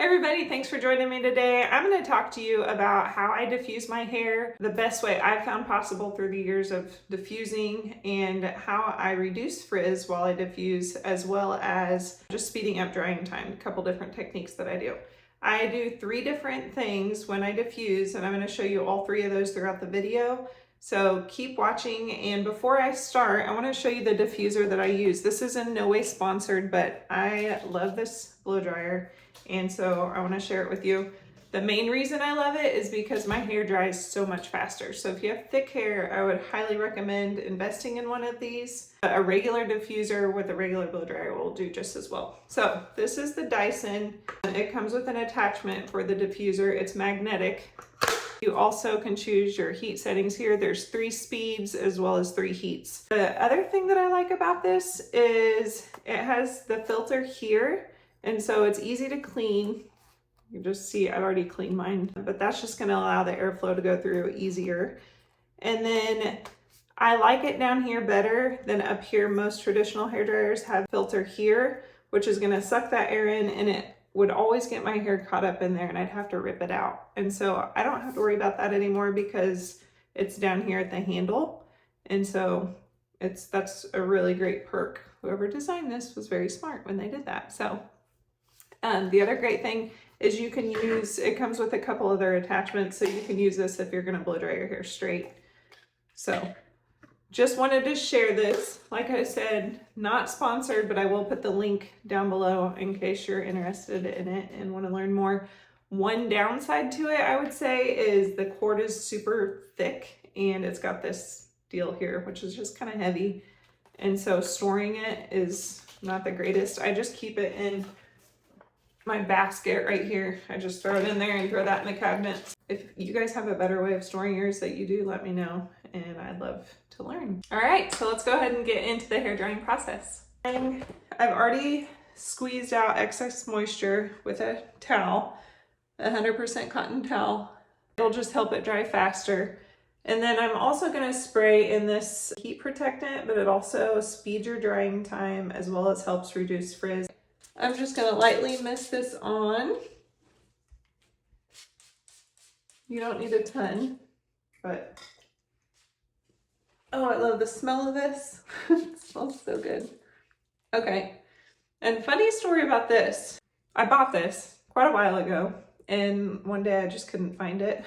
Hey everybody, thanks for joining me today. I'm going to talk to you about how I diffuse my hair the best way I've found possible through the years of diffusing, and how I reduce frizz while I diffuse, as well as just speeding up drying time. A couple different techniques that I do. I do 3 different things when I diffuse, and I'm going to show you all 3 of those throughout the video. So keep watching, and before I start, I want to show you the diffuser that I use. This is in no way sponsored, but I love this blow dryer, and so I want to share it with you. The main reason I love it is because my hair dries so much faster. So if you have thick hair, I would highly recommend investing in one of these. A regular diffuser with a regular blow dryer will do just as well. So this is the Dyson. It comes with an attachment for the diffuser. It's magnetic. You also can choose your heat settings here. There's 3 speeds as well as 3 heats. The other thing that I like about this is it has the filter here, and so it's easy to clean. You can just see I've already cleaned mine, but that's just gonna allow the airflow to go through easier. And then I like it down here better than up here. Most traditional hair dryers have filter here, which is gonna suck that air in, and it would always get my hair caught up in there and I'd have to rip it out. And so I don't have to worry about that anymore because it's down here at the handle. And so that's a really great perk. Whoever designed this was very smart when they did that. So the other great thing is you can use, it comes with a couple other attachments, so you can use this if you're gonna blow dry your hair straight. So just wanted to share this. Like I said, not sponsored, but I will put the link down below in case you're interested in it and want to learn more. One downside to it, I would say, is the cord is super thick and it's got this deal here, which is just kind of heavy. And so storing it is not the greatest. I just keep it in my basket right here. I just throw it in there and throw that in the cabinet. If you guys have a better way of storing yours that you do, let me know, and I'd love to learn. All right, so let's go ahead and get into the hair drying process. And I've already squeezed out excess moisture with a towel, 100% cotton towel. It'll just help it dry faster. And then I'm also gonna spray in this heat protectant, but it also speeds your drying time as well as helps reduce frizz. I'm just gonna lightly mist this on. You don't need a ton, but oh, I love the smell of this. It smells so good. Okay, and funny story about this. I bought this quite a while ago, and one day I just couldn't find it.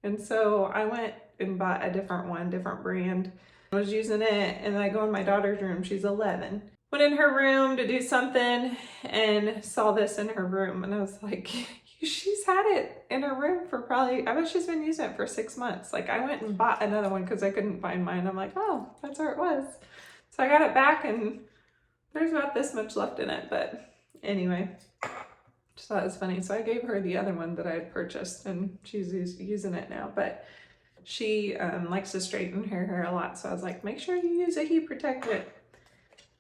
And so I went and bought a different one, different brand. I was using it, and I go in my daughter's room, she's 11. Went in her room to do something and saw this in her room, and I was like, she's had it in her room for probably, I bet she's been using it for 6 months. Like, I went and bought another one because I couldn't find mine. I'm like, oh, that's where it was. So I got it back and there's about this much left in it. But anyway, just thought it was funny. So I gave her the other one that I had purchased, and she's using it now. But she likes to straighten her hair a lot. So I was like, make sure you use a heat protectant.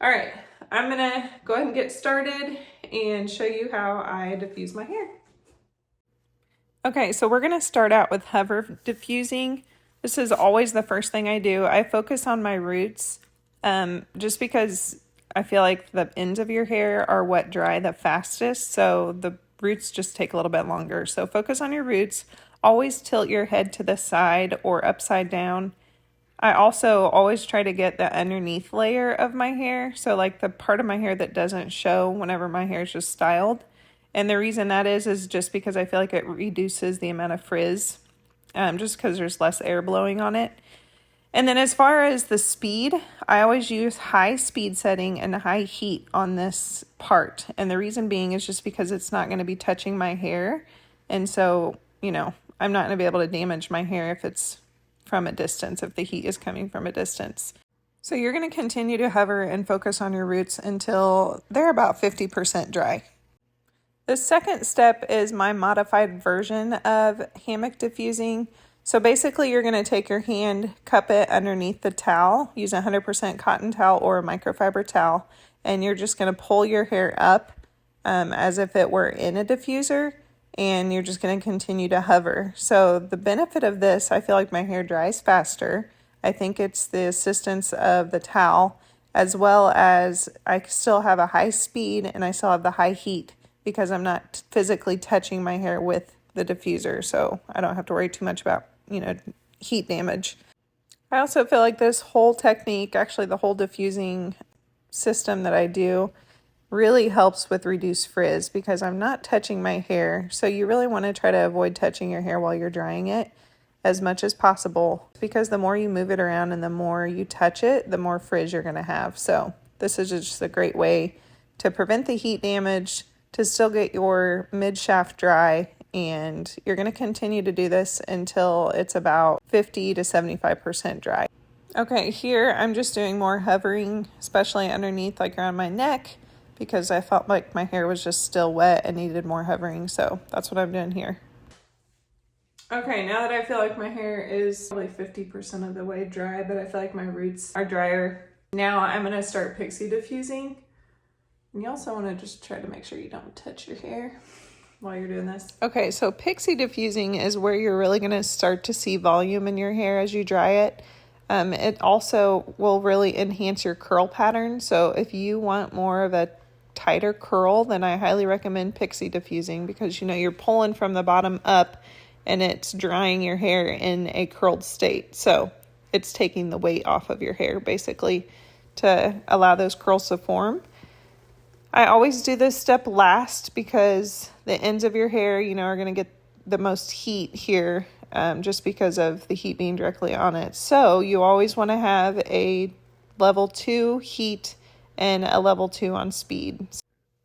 All right, I'm gonna go ahead and get started and show you how I diffuse my hair. Okay, so we're gonna start out with hover diffusing. This is always the first thing I do. I focus on my roots just because I feel like the ends of your hair are what dry the fastest, so the roots just take a little bit longer. So focus on your roots. Always tilt your head to the side or upside down. I also always try to get the underneath layer of my hair, so like the part of my hair that doesn't show whenever my hair is just styled. And the reason that is just because I feel like it reduces the amount of frizz, just because there's less air blowing on it. And then as far as the speed, I always use high speed setting and high heat on this part. And the reason being is just because it's not going to be touching my hair. And so, you know, I'm not going to be able to damage my hair if it's from a distance, if the heat is coming from a distance. So you're going to continue to hover and focus on your roots until they're about 50% dry. The second step is my modified version of hammock diffusing. So basically you're going to take your hand, cup it underneath the towel, use a 100% cotton towel or a microfiber towel, and you're just going to pull your hair up as if it were in a diffuser, and you're just going to continue to hover. So the benefit of this, I feel like my hair dries faster. I think it's the assistance of the towel, as well as I still have a high speed and I still have the high heat because I'm not physically touching my hair with the diffuser, so I don't have to worry too much about, heat damage. I also feel like this whole technique, actually the whole diffusing system that I do, really helps with reduced frizz because I'm not touching my hair. So you really want to try to avoid touching your hair while you're drying it as much as possible, because the more you move it around and the more you touch it, the more frizz you're going to have. So this is just a great way to prevent the heat damage, to still get your mid shaft dry, and you're going to continue to do this until it's about 50 to 75% dry. Okay, here I'm just doing more hovering, especially underneath, like around my neck, because I felt like my hair was just still wet and needed more hovering. So that's what I'm doing here. Okay, now that I feel like my hair is probably 50% of the way dry, but I feel like my roots are drier, now I'm going to start pixie diffusing. And you also want to just try to make sure you don't touch your hair while you're doing this. Okay, so pixie diffusing is where you're really going to start to see volume in your hair as you dry it. It also will really enhance your curl pattern. So if you want more of a tighter curl, then I highly recommend pixie diffusing, because you're pulling from the bottom up and it's drying your hair in a curled state. So it's taking the weight off of your hair basically to allow those curls to form. I always do this step last because the ends of your hair, are going to get the most heat here, just because of the heat being directly on it. So you always want to have a level 2 heat and a level 2 on speed.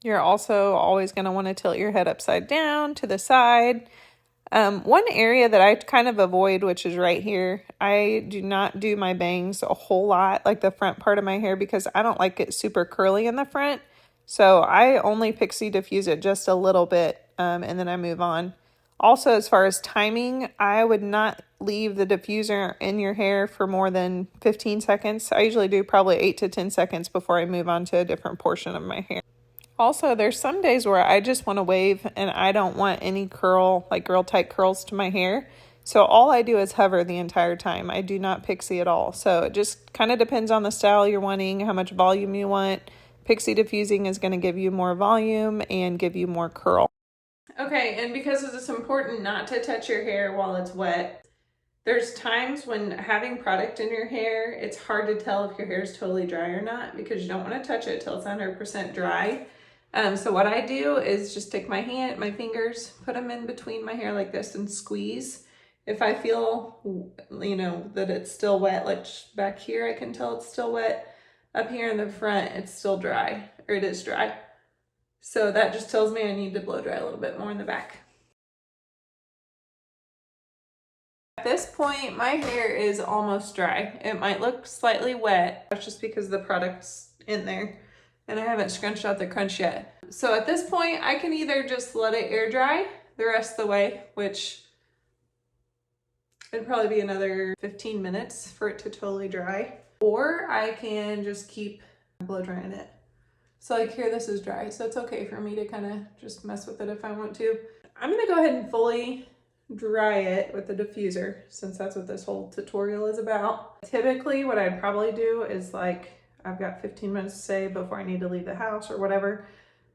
You're also always going to want to tilt your head upside down to the side. One area that I kind of avoid, which is right here, I do not do my bangs a whole lot, like the front part of my hair, because I don't like it super curly in the front. So I only pixie diffuse it just a little bit, and then I move on. Also, as far as timing, I would not leave the diffuser in your hair for more than 15 seconds. I usually do probably 8 to 10 seconds before I move on to a different portion of my hair. Also, there's some days where I just want to wave and I don't want any curl, like real tight curls to my hair. So all I do is hover the entire time. I do not pixie at all. So it just kind of depends on the style you're wanting, how much volume you want. Pixie diffusing is going to give you more volume and give you more curl. Okay, and because it's important not to touch your hair while it's wet, there's times when having product in your hair, it's hard to tell if your hair is totally dry or not, because you don't want to touch it till it's 100% dry. So what I do is just take my fingers, put them in between my hair like this and squeeze. If I feel, that it's still wet, like back here, I can tell it's still wet. Up here in the front, it's still dry, or it is dry. So that just tells me I need to blow dry a little bit more in the back. At this point, my hair is almost dry. It might look slightly wet. That's just because the product's in there and I haven't scrunched out the crunch yet. So at this point, I can either just let it air dry the rest of the way, which it'd probably be another 15 minutes for it to totally dry, or I can just keep blow drying it. So like here, this is dry, so it's okay for me to kind of just mess with it if I want to. I'm gonna go ahead and fully dry it with the diffuser, since that's what this whole tutorial is about. Typically what I'd probably do is, like, I've got 15 minutes to say before I need to leave the house or whatever,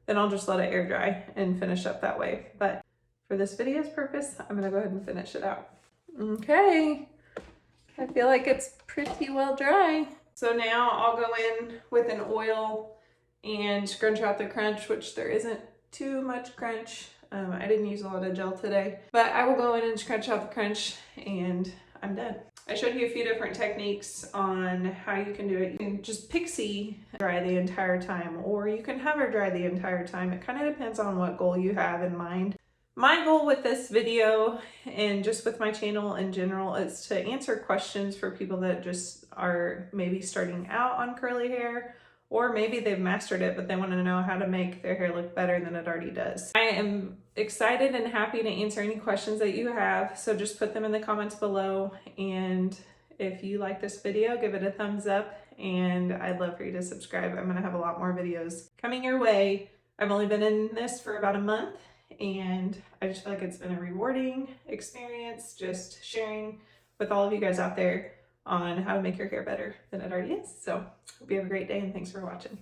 then I'll just let it air dry and finish up that way. But for this video's purpose, I'm gonna go ahead and finish it out. Okay, I feel like it's pretty well dry. So now I'll go in with an oil and scrunch out the crunch, which there isn't too much crunch. I didn't use a lot of gel today, but I will go in and scrunch out the crunch and I'm done. I showed you a few different techniques on how you can do it. You can just pixie dry the entire time, or you can hover dry the entire time. It kind of depends on what goal you have in mind. My goal with this video, and just with my channel in general, is to answer questions for people that just are maybe starting out on curly hair, or maybe they've mastered it, but they want to know how to make their hair look better than it already does. I am excited and happy to answer any questions that you have, so just put them in the comments below. And if you like this video, give it a thumbs up, and I'd love for you to subscribe. I'm going to have a lot more videos coming your way. I've only been in this for about a month, and I just feel like it's been a rewarding experience just sharing with all of you guys out there on how to make your hair better than it already is. So hope you have a great day, and thanks for watching.